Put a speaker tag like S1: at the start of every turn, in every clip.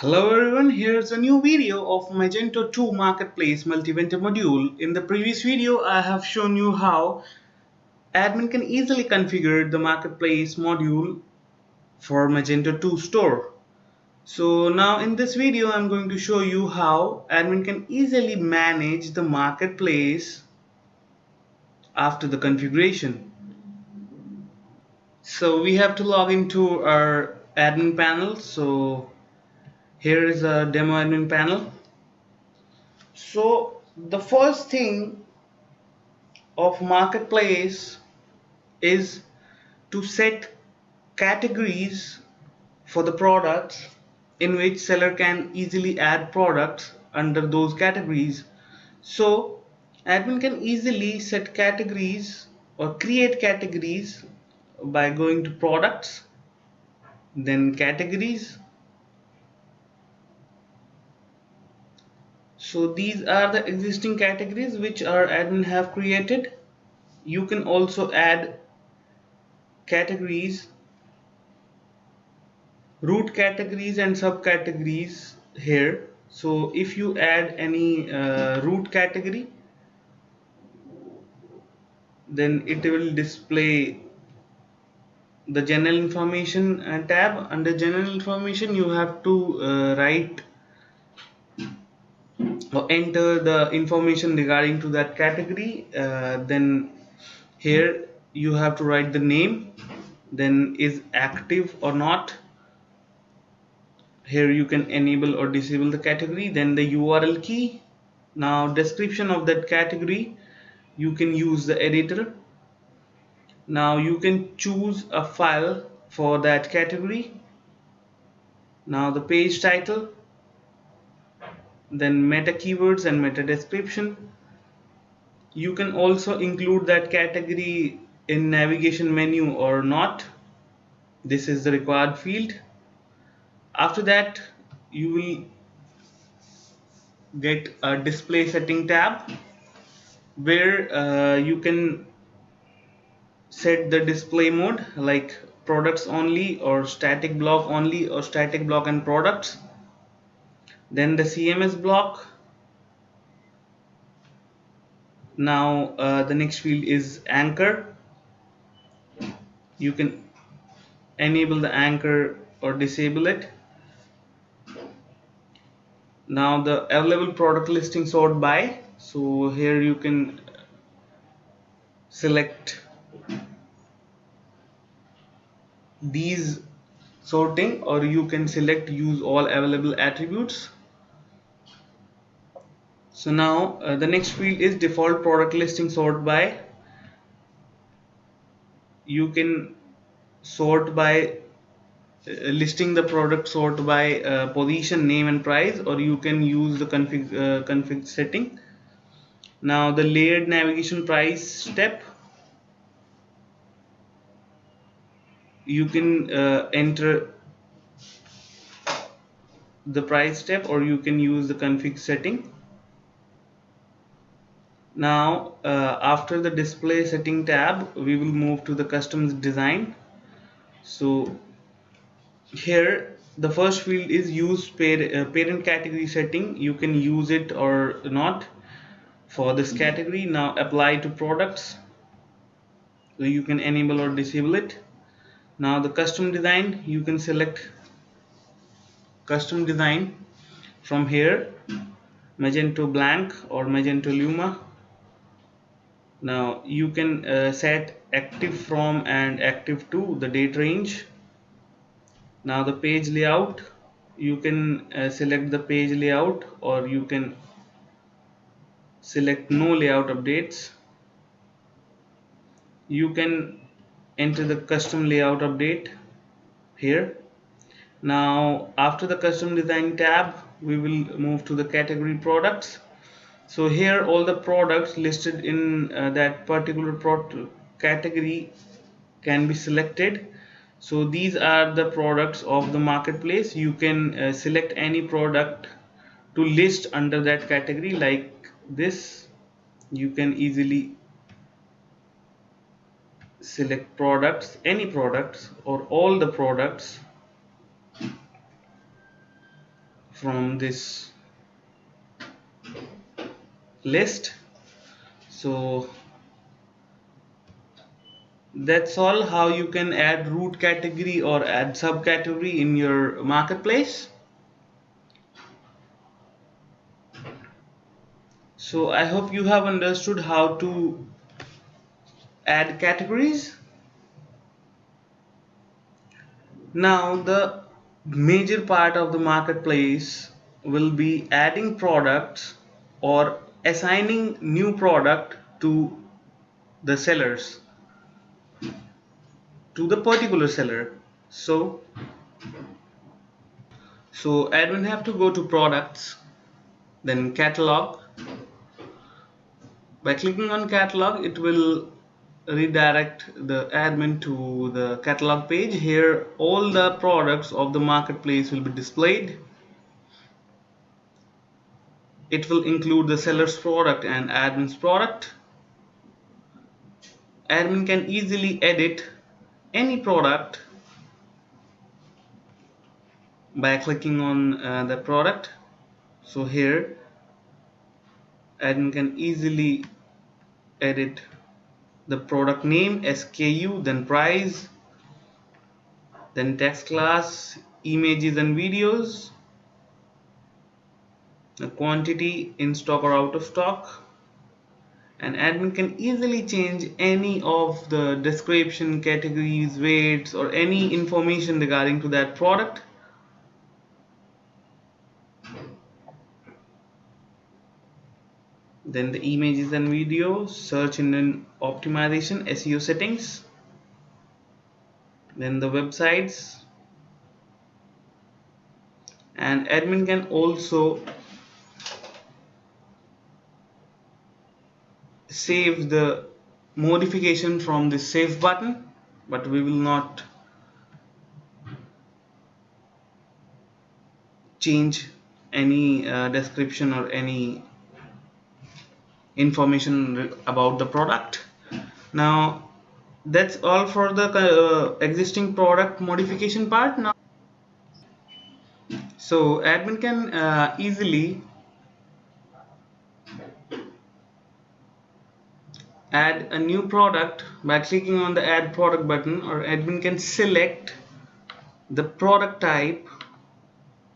S1: Hello everyone, here's a new video of Magento 2 Marketplace Multi-Vendor module. In the previous video, I have shown you how admin can easily configure the Marketplace module for Magento 2 store. So now in this video, I'm going to show you how admin can easily manage the Marketplace after the configuration. So we have to log into our admin panel. So here is a demo admin panel. So the first thing of marketplace is to set categories for the products in which seller can easily add products under those categories. So admin can easily set categories or create categories by going to products, then categories. So these are the existing categories which our admin have created. You can also add categories, root categories and subcategories here. So if you add any root category, then it will display the general information tab. Under general information, you have to write or enter the information regarding to that category. Then here you have to write the name, then is active or not. Here you can enable or disable the category, then the URL key. Now description of that category, you can use the editor. Now you can choose a file for that category. Now the page title, then meta keywords and meta description. You can also include that category in navigation menu or not. This is the required field. After that, you will get a display setting tab where you can set the display mode like products only or static block only or static block and products. Then the CMS block. Now the next field is anchor. You can enable the anchor or disable it. Now the available product listing sort by. So here you can select these sorting, or you can select use all available attributes. So now the next field is default product listing sort by. You can sort by listing the product sort by position, name and price, or you can use the config setting. Now the layered navigation price step, you can enter the price step or you can use the config setting. Now after the display setting tab, we will move to the custom design. So here the first field is use parent category setting. You can use it or not for this category. Now apply to products, so you can enable or disable it. Now the custom design, you can select custom design from here, Magento blank or Magento Luma. Now you can set active from and active to the date range. Now the page layout, you can select the page layout or you can select no layout updates. You can enter the custom layout update here. Now after the custom design tab, we will move to the category products. So here all the products listed in that particular category can be selected. So these are the products of the marketplace. You can select any product to list under that category like this. You can easily select products, any products or all the products. from this list. So that's all how you can add root category or add subcategory in your marketplace. So I hope you have understood how to add categories. Now the major part of the marketplace will be adding products or assigning new product to the sellers, to the particular seller. So admin have to go to products, then catalog. By clicking on catalog, it will redirect the admin to the catalog page. Here all the products of the marketplace will be displayed. It will include the seller's product and admin's product. Admin can easily edit any product by clicking on the product. So here admin can easily edit the product name, SKU, then price, then text class, images and videos, the quantity, in stock or out of stock, and admin can easily change any of the description, categories, weights, or any information regarding to that product. Then the images and videos, search engine optimization, SEO settings, then the websites, and admin can also save the modification from the save button, but we will not change any description or any information about the product. Now that's all for the existing product modification part. Now so admin can easily add a new product by clicking on the add product button, or admin can select the product type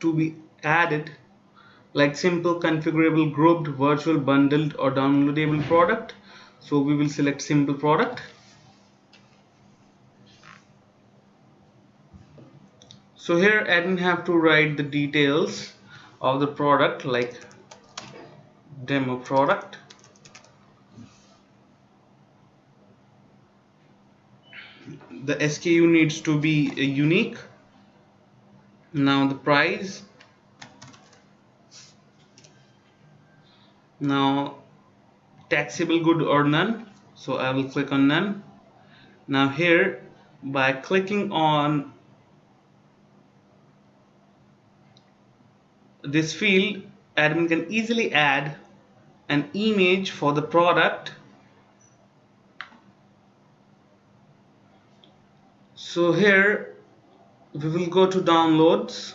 S1: to be added, like simple, configurable, grouped, virtual, bundled, or downloadable product. So we will select simple product. So here admin have to write the details of the product, like demo product, the SKU needs to be unique. Now the price, now taxable good or none, so I will click on none. Now here by clicking on this field, admin can easily add an image for the product. So here we will go to downloads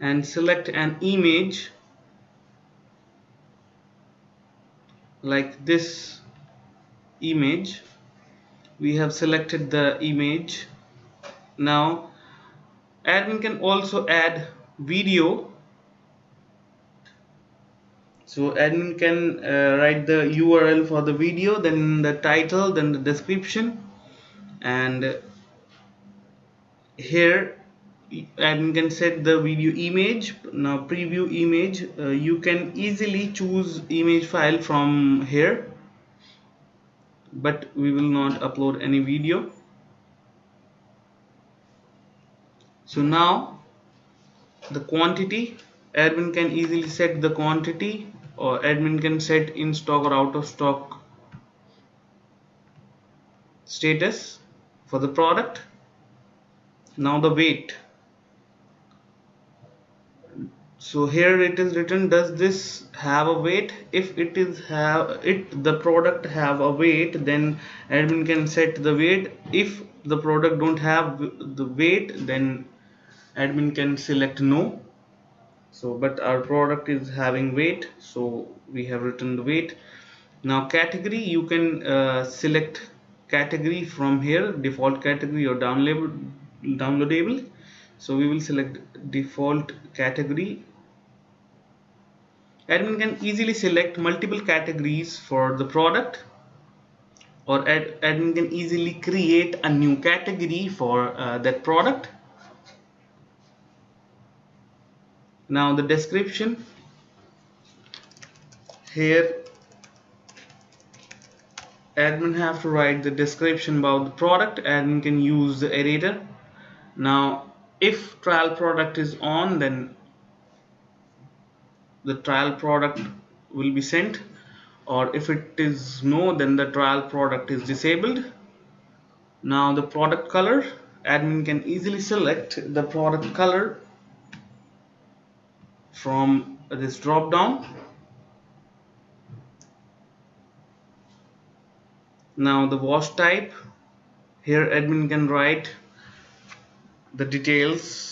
S1: and select an image like this image. We have selected the image. Now admin can also add video. So admin can write the URL for the video, then the title, then the description, and here admin can set the video image. Now preview image, you can easily choose image file from here, but we will not upload any video. So now the quantity, admin can easily set the quantity, or admin can set in stock or out of stock status for the product. Now the weight, so here it is written, does this have a weight? If it is the product have a weight, then admin can set the weight. If the product don't have the weight, then admin can select no. So but our product is having weight, so we have written the weight. Now category, you can select category from here, default category or downloadable. So we will select default category. Admin can easily select multiple categories for the product, or admin can easily create a new category for that product. Now the description, here admin have to write the description about the product. Admin can use the editor. Now if trial product is on, then the trial product will be sent, or if it is no, then the trial product is disabled. Now the product color, admin can easily select the product color from this drop down. Now the wash type, here admin can write the details.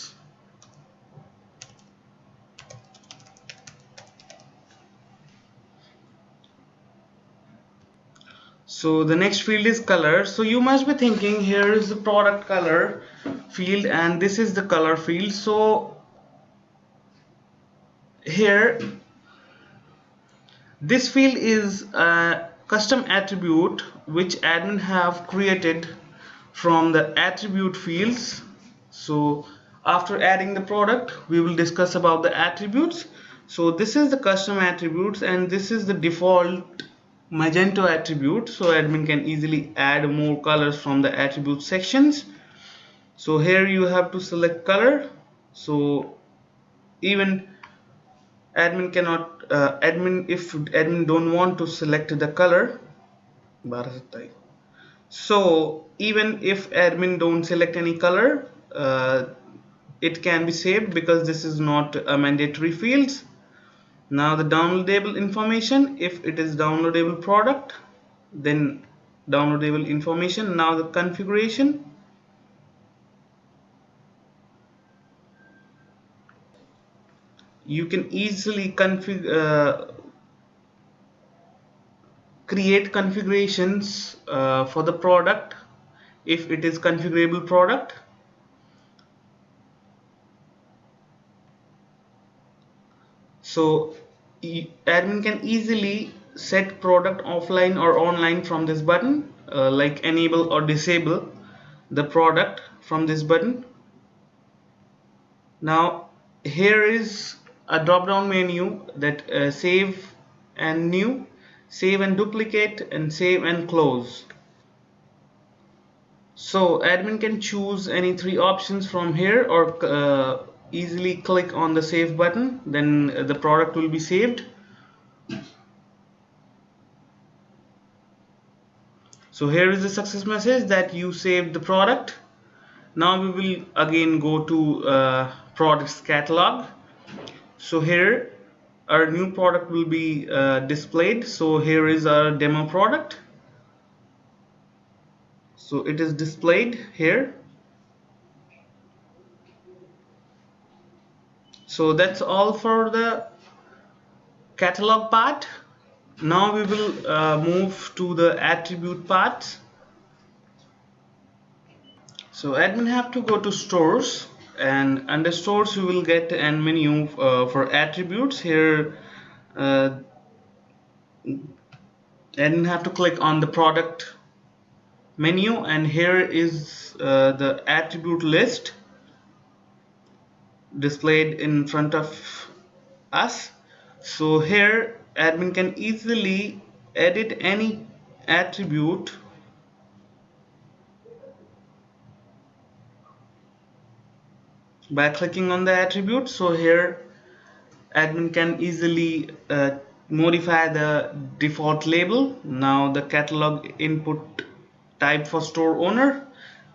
S1: So the next field is color. So you must be thinking, here is the product color field and this is the color field. So here this field is a custom attribute which admin have created from the attribute fields. So after adding the product, we will discuss about the attributes. So this is the custom attributes and this is the default Magento attribute. So admin can easily add more colors from the attribute sections. So here you have to select color. So even admin cannot if admin don't want to select the color, so even if admin don't select any color, it can be saved because this is not a mandatory fields. Now the downloadable information, if it is downloadable product, then downloadable information. Now the configuration, you can easily create configurations for the product if it is configurable product. So admin can easily set product offline or online from this button, like enable or disable the product from this button. Now here is a drop down menu that save and new, save and duplicate, and save and close. So admin can choose any three options from here, or easily click on the save button, then the product will be saved. So here is the success message that you saved the product. Now we will again go to products catalog. So here our new product will be displayed. So here is our demo product. So it is displayed here. So that's all for the catalog part. Now we will move to the attribute part. So admin have to go to stores, and under stores you will get an menu for attributes. Here admin have to click on the product menu, and here is the attribute list displayed in front of us. So here admin can easily edit any attribute by clicking on the attribute. So here admin can easily modify the default label. Now the catalog input type for store owner.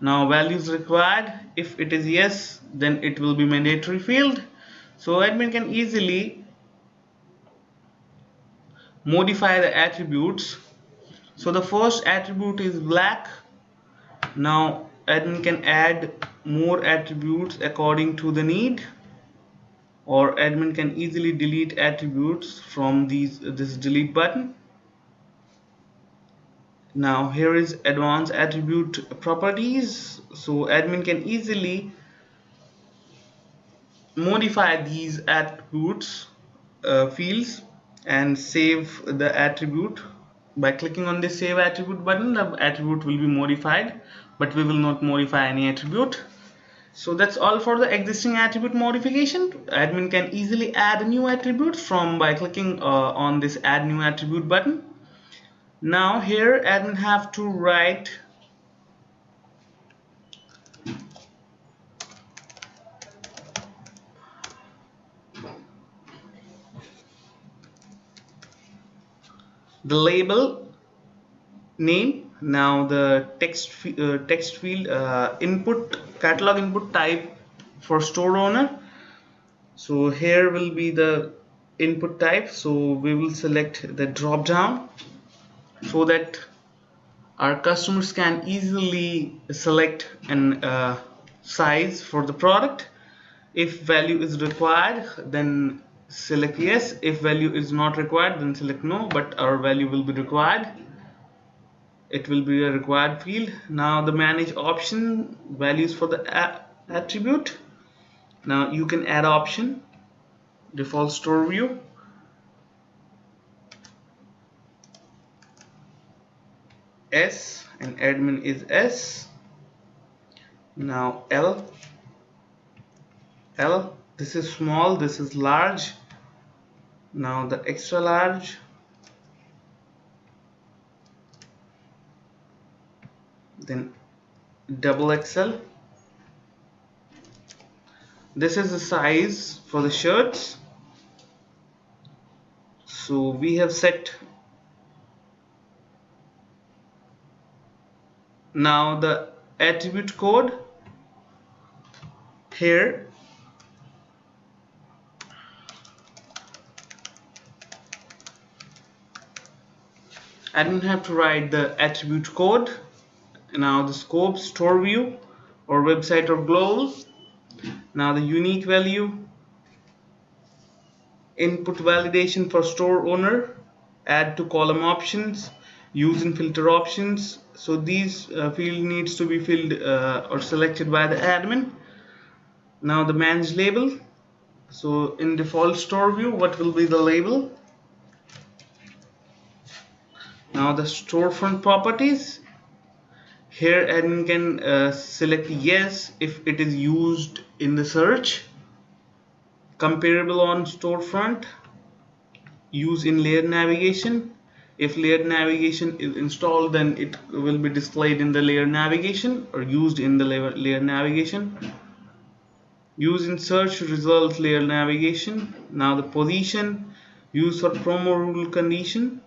S1: Now values required, if it is yes, then it will be mandatory field. So admin can easily modify the attributes. So the first attribute is black. Now admin can add more attributes according to the need, or admin can easily delete attributes from this delete button. Now here is advanced attribute properties. So admin can easily modify these attributes fields and save the attribute. By clicking on the save attribute button, the attribute will be modified, but we will not modify any attribute. So that's all for the existing attribute modification. Admin can easily add new attributes from by clicking on this add new attribute button. Now here admin have to write the label name. Now the text field input catalog input type for store owner. So here will be the input type, so we will select the drop down so that our customers can easily select an size for the product. If value is required, then select yes. If value is not required, then select no, but our value will be required. It will be a required field. Now the manage option values for the attribute. Now you can add option default store view, S, and admin is S. Now L, this is small, this is large. Now the extra large, then double XL. This is the size for the shirts. So we have set. Now the attribute code here, admin have to write the attribute code. Now the scope, store view, or website or global. Now the unique value, input validation for store owner, add to column options, use and filter options. So these field needs to be filled or selected by the admin. Now the manage label. So in default store view, what will be the label? Now the storefront properties. Here admin can select yes if it is used in the search. Comparable on storefront. Use in layered navigation. If layered navigation is installed, then it will be displayed in the layered navigation or used in the layered navigation. Use in search results layer navigation. Now the position, use for promo rule condition,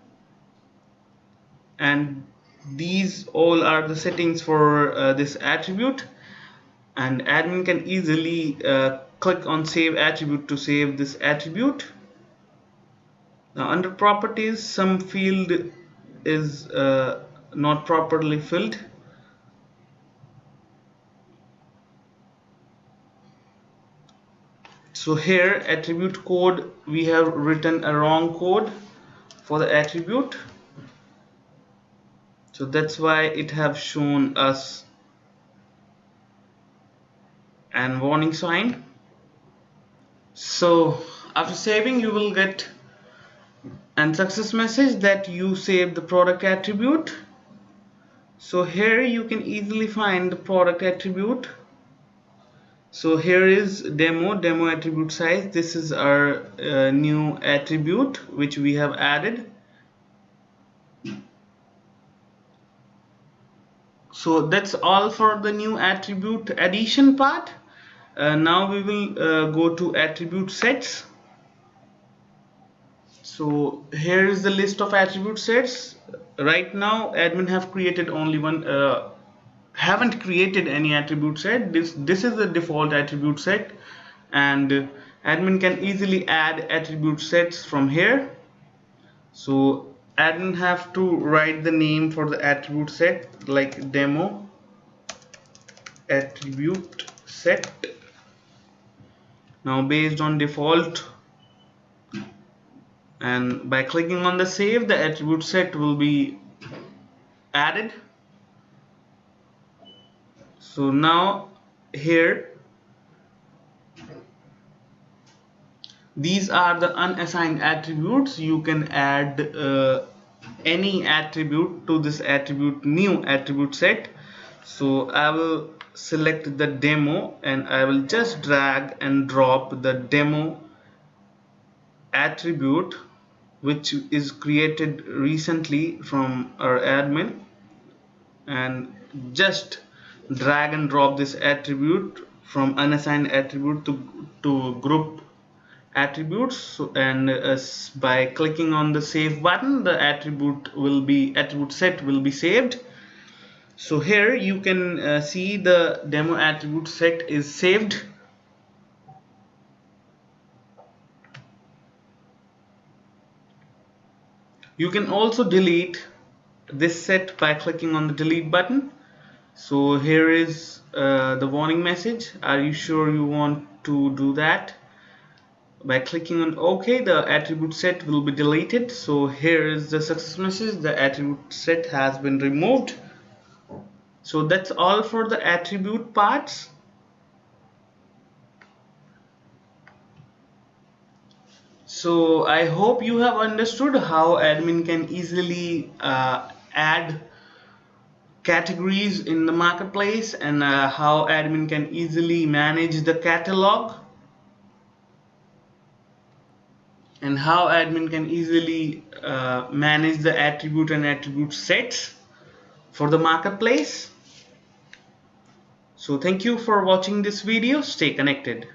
S1: and these all are the settings for this attribute, and admin can easily click on save attribute to save this attribute. Now under properties, some field is not properly filled. So here attribute code, we have written a wrong code for the attribute, so that's why it have shown us an warning sign. So after saving, you will get an success message that you saved the product attribute. So here you can easily find the product attribute. So here is demo attribute size. This is our new attribute which we have added. So that's all for the new attribute addition part. Now we will go to attribute sets. So here is the list of attribute sets. Right now admin have created only one, haven't created any attribute set. This is the default attribute set, and admin can easily add attribute sets from here. So admin have to write the name for the attribute set like demo attribute set. Now based on default, and by clicking on the save, the attribute set will be added. So now here, these are the unassigned attributes. You can add any attribute to this attribute new attribute set. So I will select the demo and I will just drag and drop the demo attribute which is created recently from our admin, and just drag and drop this attribute from unassigned attribute to group attributes. So, and by clicking on the save button, the attribute set will be saved. So here you can see the demo attribute set is saved. You can also delete this set by clicking on the delete button. So here is the warning message. Are you sure you want to do that? By clicking on OK, the attribute set will be deleted. So here is the success message: the attribute set has been removed. So that's all for the attribute parts. So I hope you have understood how admin can easily add categories in the marketplace, and how admin can easily manage the catalog, and how admin can easily manage the attribute and attribute sets for the marketplace. So thank you for watching this video. Stay connected.